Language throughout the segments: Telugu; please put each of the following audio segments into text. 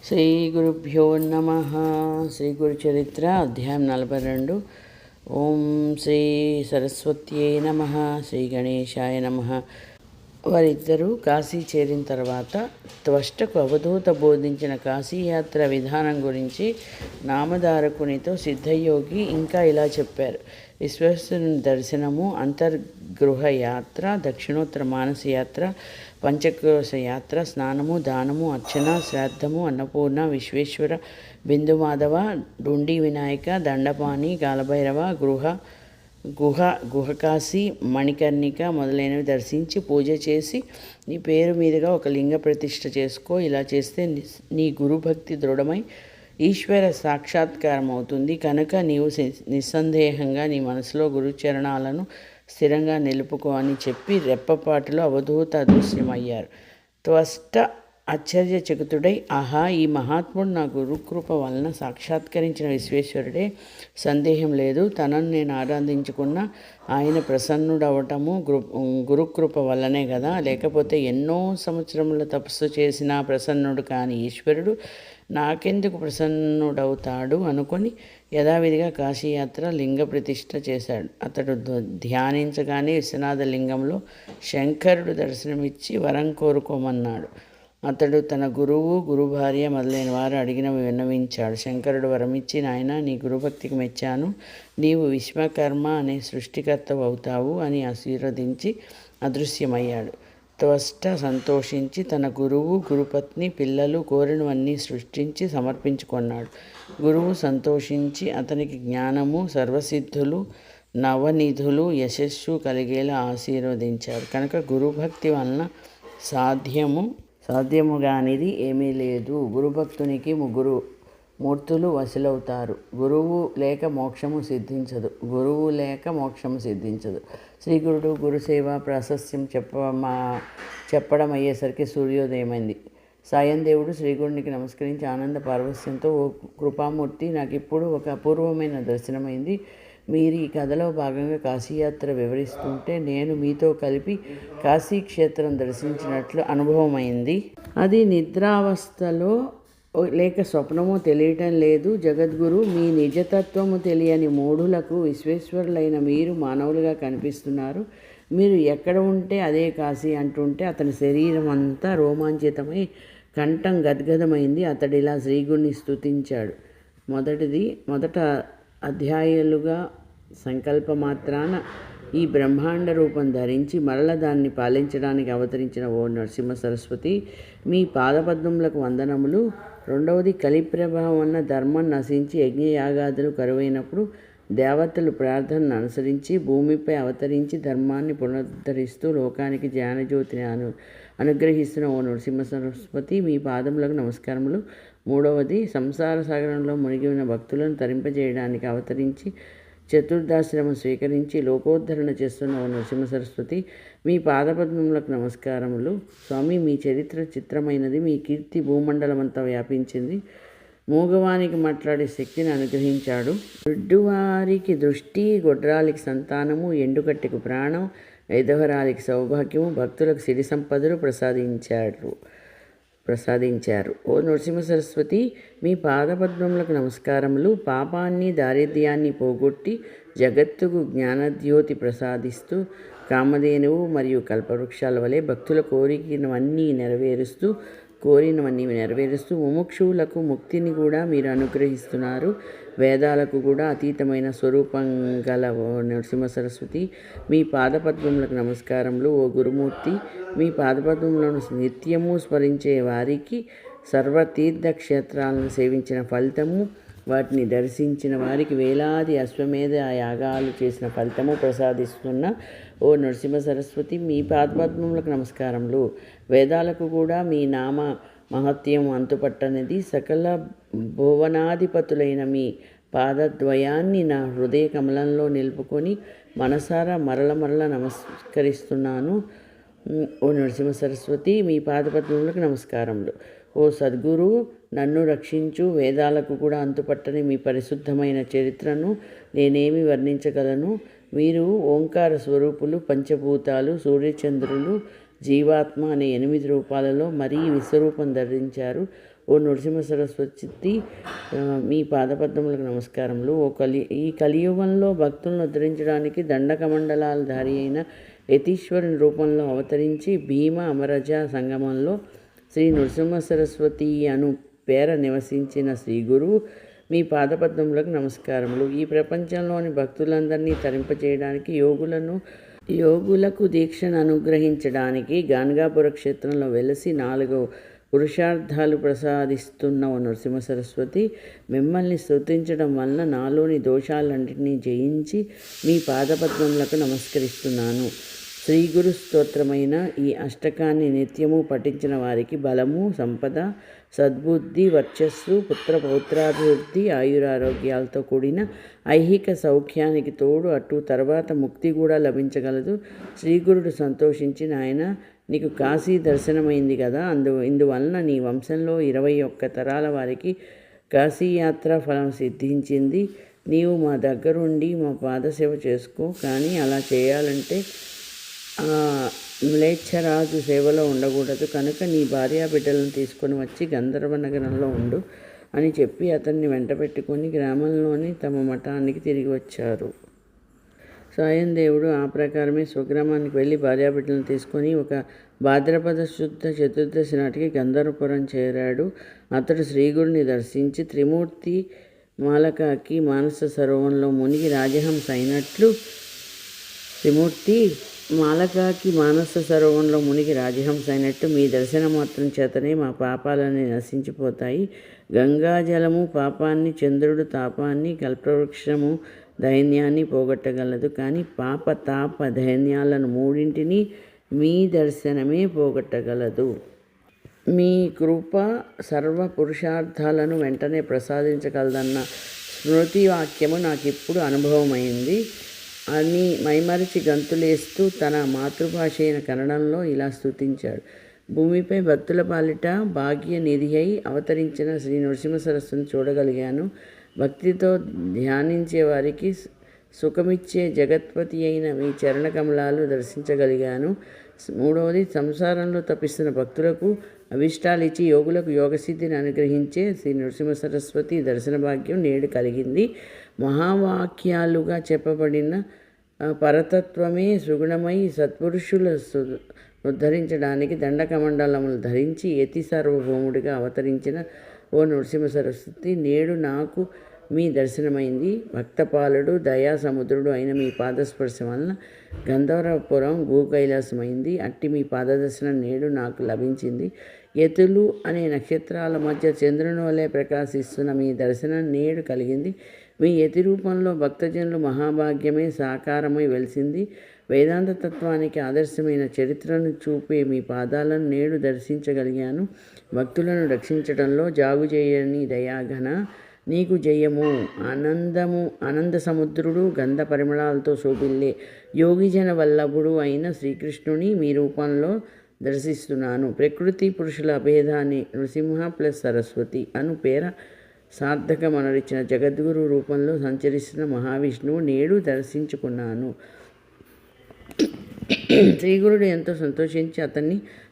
శ్రీ గురుభ్యో నమ. శ్రీ గురు చరిత్ర అధ్యాయం 42. ఓం శ్రీ సరస్వత్యై నమ. శ్రీ గణేశాయ నమ. వారిద్దరూ కాశీ చేరిన తర్వాత త్వష్టకు అవధూత బోధించిన కాశీయాత్ర విధానం గురించి నామధారకునితో సిద్ధయోగి ఇంకా ఇలా చెప్పారు. విశ్వేశ్వరుని దర్శనము, అంతర్గృహ యాత్ర, దక్షిణోత్తర మానస యాత్ర, పంచకోశ యాత్ర, స్నానము, దానము, అర్చన, శ్రాద్ధము, అన్నపూర్ణ, విశ్వేశ్వర, బిందుమాధవ, డుండి వినాయక, దండపాణి, కాలభైరవ, గుహకాశి, మణికర్ణిక మొదలైనవి దర్శించి పూజ చేసి నీ పేరు మీదుగా ఒక లింగ ప్రతిష్ఠ చేసుకో. ఇలా చేస్తే నీ గురుభక్తి దృఢమై ఈశ్వర సాక్షాత్కారం అవుతుంది. కనుక నీవు నిస్సందేహంగా నీ మనసులో గురుచరణాలను స్థిరంగా నిలుపుకో అని చెప్పి రెప్పపాటులో అవధూత అదృశ్యమయ్యారు. త్వష్ట ఆశ్చర్యచకితుడై, ఆహా, ఈ మహాత్ముడు నా గురుకృప వలన సాక్షాత్కరించిన విశ్వేశ్వరుడే, సందేహం లేదు. తనను నేను ఆరాధించుకున్న ఆయన ప్రసన్నుడవటము గురుకృప వల్లనే కదా, లేకపోతే ఎన్నో సంవత్సరముల తపస్సు చేసిన ప్రసన్నుడు కాని ఈశ్వరుడు నాకెందుకు ప్రసన్నుడవుతాడు అనుకొని యథావిధిగా కాశీయాత్ర లింగ ప్రతిష్ఠ చేశాడు. అతడు ధ్యానించగానే విశ్వనాథ లింగంలో శంకరుడు దర్శనమిచ్చి వరం కోరుకోమన్నాడు. అతడు తన గురువు, గురుభార్య మొదలైన వారు అడిగినవి విన్నవించాడు. శంకరుడు వరమిచ్చి, నాయన, నీ గురుభక్తికి మెచ్చాను, నీవు విశ్వకర్మ అనే సృష్టికర్తవు అవుతావు అని ఆశీర్వదించి అదృశ్యమయ్యాడు. త్వష్ట సంతోషించి తన గురువు, గురుపత్ని, పిల్లలు కోరినవన్నీ సృష్టించి సమర్పించుకున్నాడు. గురువు సంతోషించి అతనికి జ్ఞానము, సర్వసిద్ధులు, నవనిధులు, యశస్సు కలిగేలా ఆశీర్వదించాడు. కనుక గురుభక్తి వలన సాధ్యముగానిది ఏమీ లేదు. గురుభక్తునికి ముగ్గురు మూర్తులు వశులవుతారు. గురువు లేక మోక్షము సిద్ధించదు. శ్రీగురుడు గురుసేవ ప్రాశస్త్యం చెప్పడం అయ్యేసరికి సూర్యోదయమైంది. సాయందేవుడు శ్రీగురునికి నమస్కరించి ఆనంద పారవస్యంతో, ఓ కృపామూర్తి, నాకు ఇప్పుడు ఒక అపూర్వమైన దర్శనమైంది. మీరు ఈ కథలో భాగంగా కాశీయాత్ర వివరిస్తుంటే నేను మీతో కలిపి కాశీక్షేత్రం దర్శించినట్లు అనుభవమైంది. అది నిద్రావస్థలో లేక స్వప్నమో తెలియటం లేదు. జగద్గురు, మీ నిజతత్వము తెలియని మూఢులకు విశ్వేశ్వరులైన మీరు మానవులుగా కనిపిస్తున్నారు. మీరు ఎక్కడ ఉంటే అదే కాశీ అంటుంటే అతని శరీరం అంతా రోమాంచితమై కంఠం గద్గదమైంది. అతడిలా శ్రీగుణ్ణి స్తుతించాడు. మొదట అధ్యాయులుగా సంకల్పమాత్రాన ఈ బ్రహ్మాండ రూపం ధరించి మరల దాన్ని పాలించడానికి అవతరించిన ఓ నరసింహ సరస్వతి, మీ పాదపద్మములకు వందనములు. రెండవది, కలిప్రభావం వలన ధర్మం నశించి యజ్ఞయాగాదులు కరువైనప్పుడు దేవతలు ప్రార్థనను అనుసరించి భూమిపై అవతరించి ధర్మాన్ని పునరుద్ధరిస్తూ లోకానికి జ్ఞానజ్యోతిని అనుగ్రహిస్తున్న ఓ నరసింహ సరస్వతి, మీ పాదములకు నమస్కారములు. మూడవది, సంసార సాగరంలో మునిగి ఉన్న భక్తులను తరింపజేయడానికి అవతరించి చతుర్దాశ్రమం స్వీకరించి లోకోద్ధరణ చేస్తున్న ఓ నరసింహ సరస్వతి, మీ పాదపద్మములకు నమస్కారములు. స్వామి, మీ చరిత్ర చిత్రమైనది. మీ కీర్తి భూమండలమంతా వ్యాపించింది. మూగవానికి మాట్లాడే శక్తిని అనుగ్రహించాడు. గుడ్డివారికి దృష్టి, గొడ్రాలికి సంతానము, ఎండుకట్టెకు ప్రాణం, వైధవరాలికి సౌభాగ్యము, భక్తులకు సిరి సంపదలు ప్రసాదించారు. ఓ నరసింహ సరస్వతి, మీ పాదపద్మములకు నమస్కారములు. పాపాన్ని, దారిద్ర్యాన్ని పోగొట్టి జగత్తుకు జ్ఞానజ్యోతి ప్రసాదిస్తూ కామధేనువు మరియు కల్పవృక్షాల వలె భక్తుల కోరినవన్నీ నెరవేరుస్తూ ముముక్షువులకు ముక్తిని కూడా మీరు అనుగ్రహిస్తున్నారు. వేదాలకు కూడా అతీతమైన స్వరూపం గల ఓ నరసింహ సరస్వతి, మీ పాదపద్మములకు నమస్కారములు. ఓ గురుమూర్తి, మీ పాదపద్మములను నిత్యము స్మరించే వారికి సర్వతీర్థ క్షేత్రాలను సేవించిన ఫలితము, వాటిని దర్శించిన వారికి వేలాది అశ్వమేధ యాగాలు చేసిన ఫలితము ప్రసాదిస్తున్న ఓ నరసింహ సరస్వతి, మీ పాదపద్మములకు నమస్కారములు. వేదాలకు కూడా మీ నామ మహత్యం అంతుపట్టనిది. సకల భువనాధిపతులైన మీ పాదద్వయాన్ని నా హృదయ కమలంలో నిలుపుకొని మనసారా మరల నమస్కరిస్తున్నాను. ఓ నరసింహ సరస్వతి, మీ పాదపద్మములకు నమస్కారములు. ఓ సద్గురు, నన్ను రక్షించు. వేదాలకు కూడా అంతుపట్టని మీ పరిశుద్ధమైన చరిత్రను నేనేమి వర్ణించగలను. మీరు ఓంకార స్వరూపులు, పంచభూతాలు, సూర్యచంద్రులు, జీవాత్మ అనే 8 రూపాలలో మరీ విశ్వరూపం ధరించారు. ఓ నృసింహ సరస్వతి, మీ పాదపద్మములకు నమస్కారములు. ఈ కలియుగంలో భక్తులను ఉద్ధరించడానికి దండకమండలాల ధారి అయిన యతీశ్వరుని రూపంలో అవతరించి భీమ అమరజ సంగమంలో శ్రీ నృసింహ సరస్వతి అను పేర నివసించిన శ్రీ గురువు మీ పాదపద్మములకు నమస్కారములు. ఈ ప్రపంచంలోని భక్తులందరినీ తరింపచేయడానికి యోగులకు దీక్షను అనుగ్రహించడానికి గాన్గాపుర క్షేత్రంలో వెలసి 4 పురుషార్థాలు ప్రసాదిస్తున్న ఓ నృసింహ సరస్వతి, మిమ్మల్ని స్తుతించడం వలన నాలోని దోషాలన్నింటినీ జయించి మీ పాదపద్మములకు నమస్కరిస్తున్నాను. శ్రీ గురు స్తోత్రమైన ఈ అష్టకాన్ని నిత్యము పఠించిన వారికి బలము, సంపద, సద్బుద్ధి, వర్చస్సు, పుత్ర పౌత్రాభివృద్ధి, ఆయురారోగ్యాలతో కూడిన ఐహిక సౌఖ్యానికి తోడు అటు తర్వాత ముక్తి కూడా లభించగలదు. శ్రీగురుడు సంతోషించి, నాయన నీకు కాశీ దర్శనమైంది కదా, ఇందువలన నీ వంశంలో 21 తరాల వారికి కాశీయాత్ర ఫలం సిద్ధించింది. నీవు మా దగ్గరుండి మా పాదసేవ చేసుకో. కానీ అలా చేయాలంటే మ్లేచ్ఛరాజు సేవలో ఉండకూడదు. కనుక నీ భార్యా బిడ్డలను తీసుకొని వచ్చి గంధర్వ నగరంలో ఉండు అని చెప్పి అతన్ని వెంట పెట్టుకొని గ్రామంలోని తమ మఠానికి తిరిగి వచ్చారు. సాయం దేవుడు ఆ ప్రకారమే స్వగ్రామానికి వెళ్ళి భార్యాబిడ్డలను తీసుకొని ఒక భాద్రపద శుద్ధ చతుర్దశి నాటికి గంధర్వపురం చేరాడు. అతడు శ్రీగుడిని దర్శించి త్రిమూర్తి మాలకాకి మానస సరోవరంలో మునిగి రాజహంస అయినట్లు మీ దర్శనం మాత్రం చేతనే మా పాపాలన్నీ నశించిపోతాయి. గంగాజలము పాపాన్ని, చంద్రుడు తాపాన్ని, కల్పవృక్షము దైన్యాన్ని పోగొట్టగలదు. కానీ పాప, తాప, దైన్యాలను మూడింటిని మీ దర్శనమే పోగొట్టగలదు. మీ కృప సర్వ పురుషార్థాలను వెంటనే ప్రసాదించగలదన్న స్మృతి వాక్యము నాకిప్పుడు అనుభవమైంది అని మైమరిచి గంతులేస్తూ తన మాతృభాష అయిన కన్నడంలో ఇలా స్తుతించాడు. భూమిపై భక్తుల పాలిట భాగ్య నిధి అయి అవతరించిన శ్రీ నృసింహ సరస్సును చూడగలిగాను. భక్తితో ధ్యానించే వారికి సుఖమిచ్చే జగత్పతి అయిన మీ చరణ కమలాలు దర్శించగలిగాను. 3వది, సంసారంలో తప్పిస్తున్న భక్తులకు అభిష్టాలిచ్చి యోగులకు యోగసిద్ధిని అనుగ్రహించే శ్రీ నృసింహ సరస్వతి దర్శన భాగ్యం నేడు కలిగింది. మహావాక్యాలుగా చెప్పబడిన పరతత్వమే సుగుణమై సత్పురుషులు ఉద్ధరించడానికి దండకమండలములు ధరించి యతి సార్వభౌముడిగా అవతరించిన ఓ నృసింహ సరస్వతి, నేడు నాకు మీ దర్శనమైంది. భక్తపాలుడు, దయా సముద్రుడు అయిన మీ పాదస్పర్శ వలన గంధర్వపురం భూకైలాసమైంది. అట్టి మీ పాదదర్శనం నేడు నాకు లభించింది. యతులు అనే నక్షత్రాల మధ్య చంద్రుని వలె ప్రకాశిస్తున్న మీ దర్శనం నేడు కలిగింది. మీ యతి రూపంలో భక్తజనులు మహాభాగ్యమే సాకారమై వెలిసింది. వేదాంత తత్వానికి ఆదర్శమైన చరిత్రను చూపే మీ పాదాలను నేడు దర్శించగలిగాను. భక్తులను రక్షించడంలో జాగు చేయని దయాఘన నీకు జయము. ఆనంద సముద్రుడు, గంధ పరిమళాలతో శోభిల్లే యోగిజన వల్లభుడు అయిన శ్రీకృష్ణుని మీ రూపంలో దర్శిస్తున్నాను. ప్రకృతి పురుషుల అభేదాన్ని నృసింహ ప్లస్ సరస్వతి అను పేర సార్థకమనరిచిన జగద్గురు రూపంలో సంచరిస్తున్న మహావిష్ణువు నేడు దర్శించుకున్నాను. శ్రీగురుడు ఎంతో సంతోషించి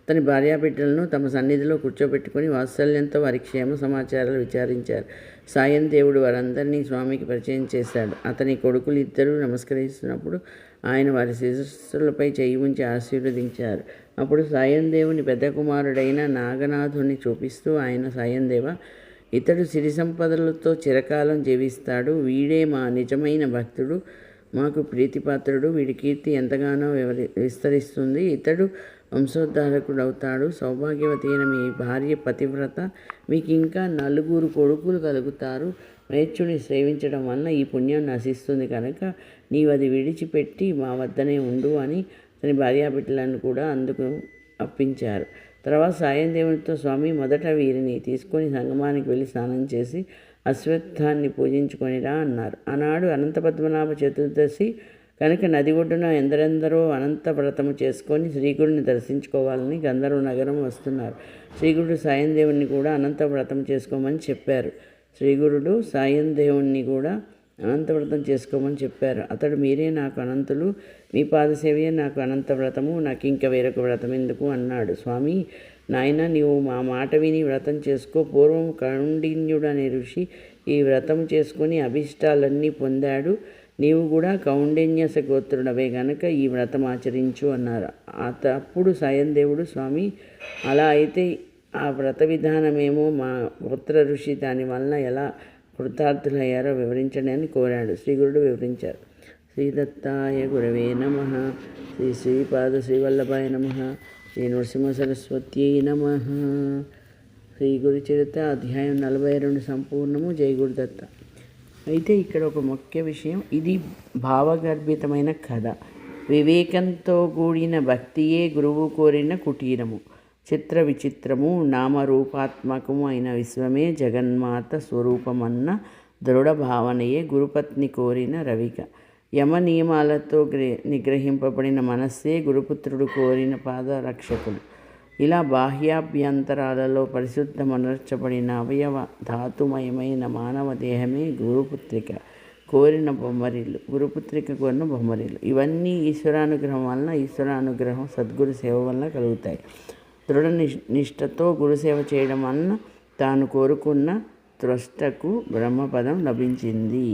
తన భార్యాబిడ్డలను తమ సన్నిధిలో కూర్చోబెట్టుకుని వాత్సల్యంతో వారి క్షేమ సమాచారాలు విచారించారు. సాయం దేవుడు వారందరినీ స్వామికి పరిచయం చేశాడు. అతని కొడుకులు ఇద్దరూ నమస్కరిస్తున్నప్పుడు ఆయన వారి శిరస్సులపై చేయి ఉంచి ఆశీర్వదించారు. అప్పుడు సాయం దేవుని పెద్ద కుమారుడైన నాగనాథుని చూపిస్తూ ఆయన, సాయందేవ, ఇతడు సిరి సంపదలతో చిరకాలం జీవిస్తాడు. వీడే మా నిజమైన భక్తుడు, మాకు ప్రీతిపాత్రుడు. వీడి కీర్తి ఎంతగానో విస్తరిస్తుంది. ఇతడు వంశోద్ధారకుడవుతాడు. సౌభాగ్యవతి అయిన మీ భార్య పతివ్రత. మీకు ఇంకా 4 కొడుకులు కలుగుతారు. మేచ్చుని సేవించడం వలన ఈ పుణ్యం నశిస్తుంది. కనుక నీవు అది విడిచిపెట్టి మా వద్దనే ఉండు అని తన భార్యాబిడ్డలను కూడా అందుకు అప్పించారు. తర్వాత సాయం దేవునితో, స్వామి, మొదట వీరిని తీసుకొని సంగమానికి వెళ్ళి స్నానం చేసి అశ్వత్థాన్ని పూజించుకొనిరా అన్నారు. ఆనాడు అనంత పద్మనాభ చతుర్దశి కనుక నది ఒడ్డున ఎందరెందరో అనంత వ్రతము చేసుకొని శ్రీగుడిని దర్శించుకోవాలని గంధర్వ నగరం వస్తున్నారు. శ్రీగురుడు సాయం దేవుణ్ణి కూడా అనంత వ్రతం చేసుకోమని చెప్పారు. శ్రీగురుడు సాయం దేవుణ్ణి కూడా అనంత వ్రతం చేసుకోమని చెప్పారు. అతడు, మీరే నాకు అనంతులు, మీ పాదసేవయే నాకు అనంత వ్రతము, నాకు ఇంకా వేరొక వ్రతం ఎందుకు అన్నాడు. స్వామి, నాయన, నీవు మా మాట విని వ్రతం చేసుకో. పూర్వం కౌండిన్యుడు అనే ఋషి ఈ వ్రతం చేసుకుని అభిష్టాలన్నీ పొందాడు. నీవు కూడా కౌండిన్యస గోత్రుడవే గనక ఈ వ్రతం ఆచరించు అన్నారు. అప్పుడు సాయందేవుడు, స్వామి, అలా అయితే ఆ వ్రత విధానమేమో మా గోత్ర ఋషి దానివలన ఎలా కృతార్థులయ్యారో వివరించండి అని కోరాడు. శ్రీగురుడు వివరించారు. శ్రీదత్తాయ గురవే నమః. శ్రీ శ్రీపాద శ్రీవల్లభాయ నమః. శ్రీ నృసింహ సరస్వత్యై నమః. శ్రీ గురు చరిత్ర అధ్యాయం 42 సంపూర్ణము. జై గురుదత్త. అయితే ఇక్కడ ఒక ముఖ్య విషయం, ఇది భావగర్భితమైన కథ. వివేకంతో కూడిన భక్తియే గురువు కోరిన కుటీరము. చిత్ర విచిత్రము నామరూపాత్మకము అయిన విశ్వమే జగన్మాత స్వరూపమన్న దృఢ భావనయే గురుపత్ని కోరిన రవిక. యమ నియమాలతో నిగ్రహింపబడిన మనస్సే గురుపుత్రుడు కోరిన పాదరక్షకుడు. ఇలా బాహ్యాభ్యంతరాలలో పరిశుద్ధమనర్చబడిన అవయవ ధాతుమయమైన మానవ దేహమే గురుపుత్రిక కోరిన బొమ్మరిల్లు. గురుపుత్రిక కోరిన బొమ్మరిల్లు. ఇవన్నీ ఈశ్వరానుగ్రహం వలన, ఈశ్వరానుగ్రహం సద్గురు సేవ వలన కలుగుతాయి. దృఢ నిష్ఠతో గురుసేవ చేయడం వలన తాను కోరుకున్న త్వష్టకు బ్రహ్మపదం లభించింది.